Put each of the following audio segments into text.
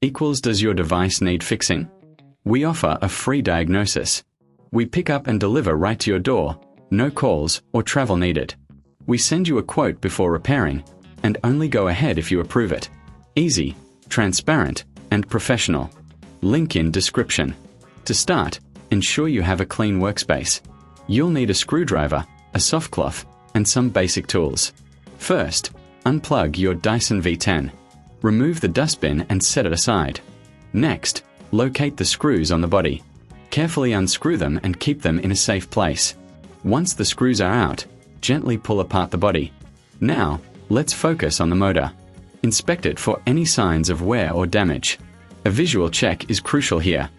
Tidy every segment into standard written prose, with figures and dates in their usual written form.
equals does your device need fixing? We offer a free diagnosis. We pick up and deliver right to your door, no calls or travel needed. We send you a quote before repairing, and only go ahead if you approve it. Easy, transparent, and professional. Link in description. To start, ensure you have a clean workspace. You'll need a screwdriver, a soft cloth, and some basic tools. First, unplug your Dyson V10. Remove the dustbin and set it aside. Next, locate the screws on the body. Carefully unscrew them and keep them in a safe place. Once the screws are out, gently pull apart the body. Now, let's focus on the motor. Inspect it for any signs of wear or damage. A visual check is crucial here.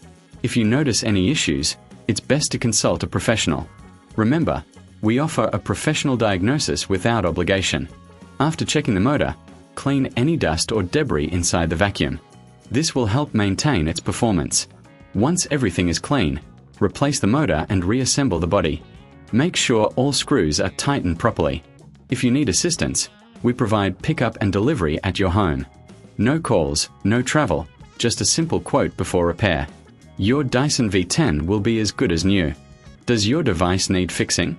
If you notice any issues, it's best to consult a professional. Remember, we offer a professional diagnosis without obligation. After checking the motor, clean any dust or debris inside the vacuum. This will help maintain its performance. Once everything is clean, replace the motor and reassemble the body. Make sure all screws are tightened properly. If you need assistance, we provide pickup and delivery at your home. No calls, no travel, just a simple quote before repair. Your Dyson V10 will be as good as new. Does your device need fixing?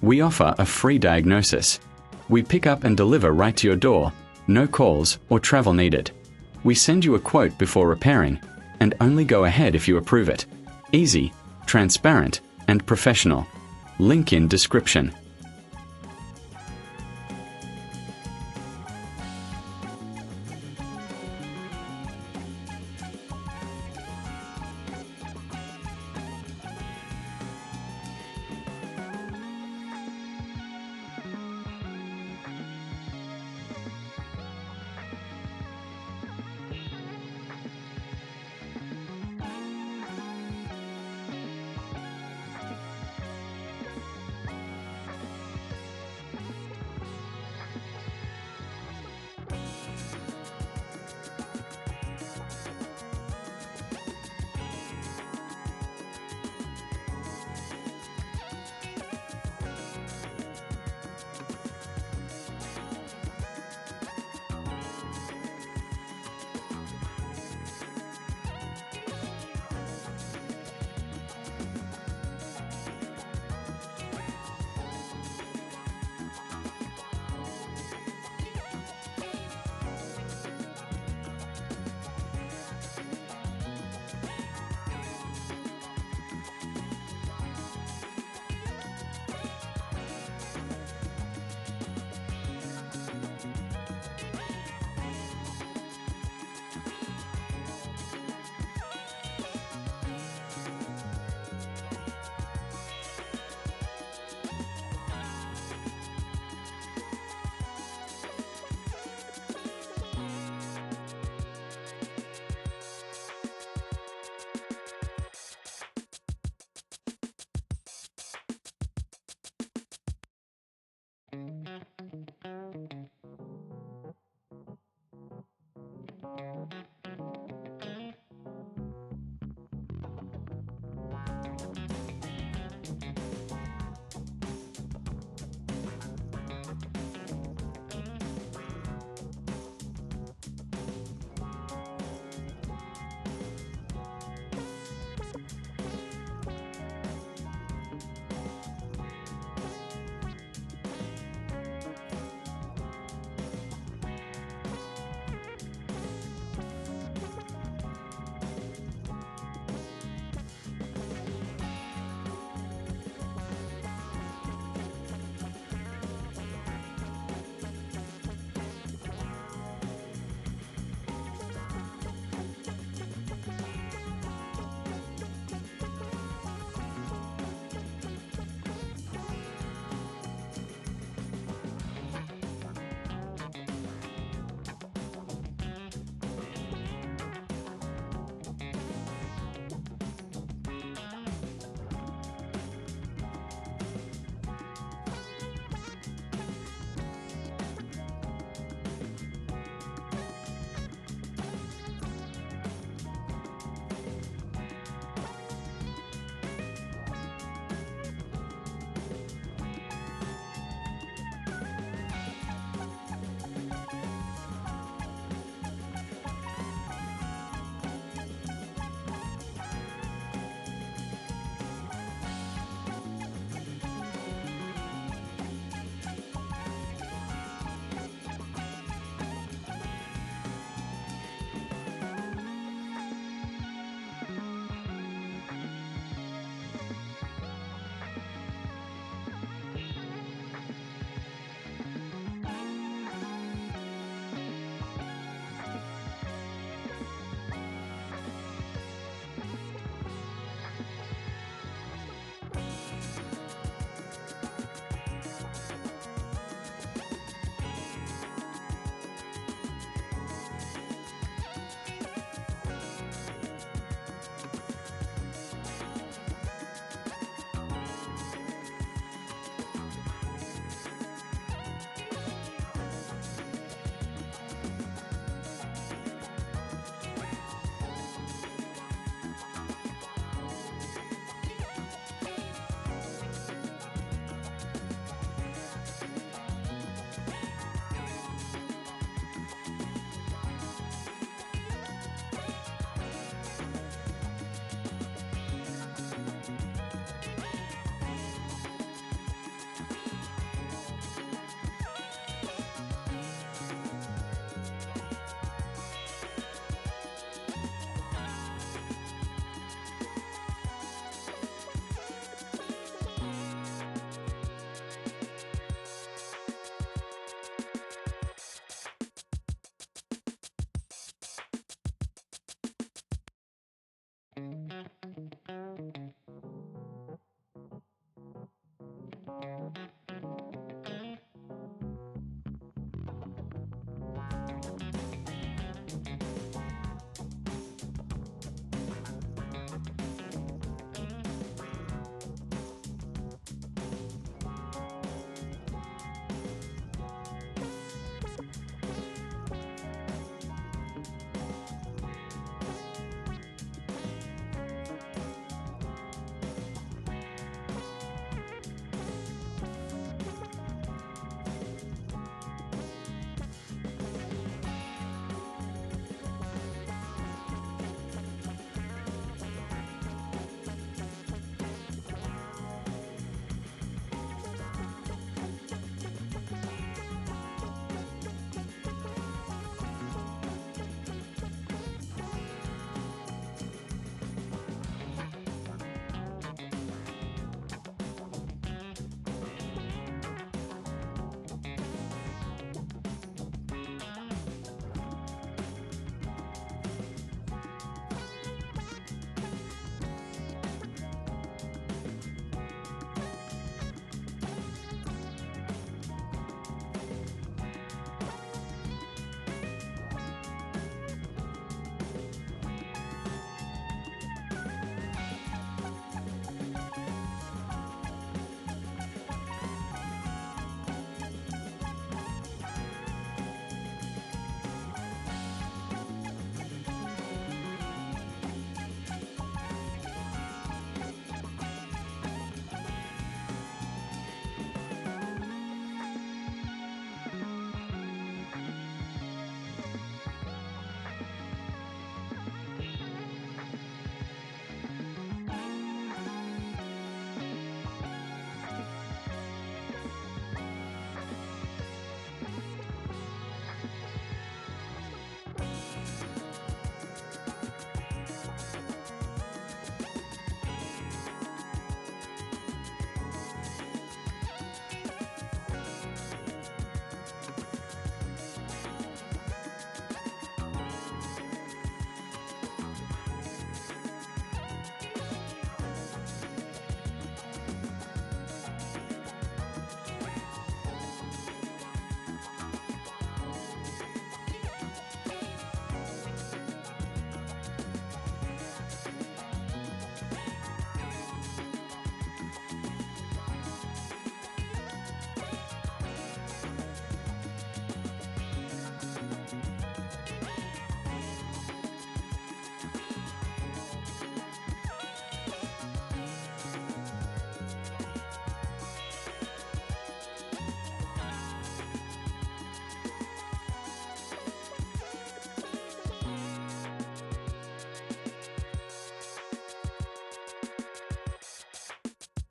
We offer a free diagnosis. We pick up and deliver right to your door, no calls or travel needed. We send you a quote before repairing, and only go ahead if you approve it. Easy, transparent, and professional. Link in description.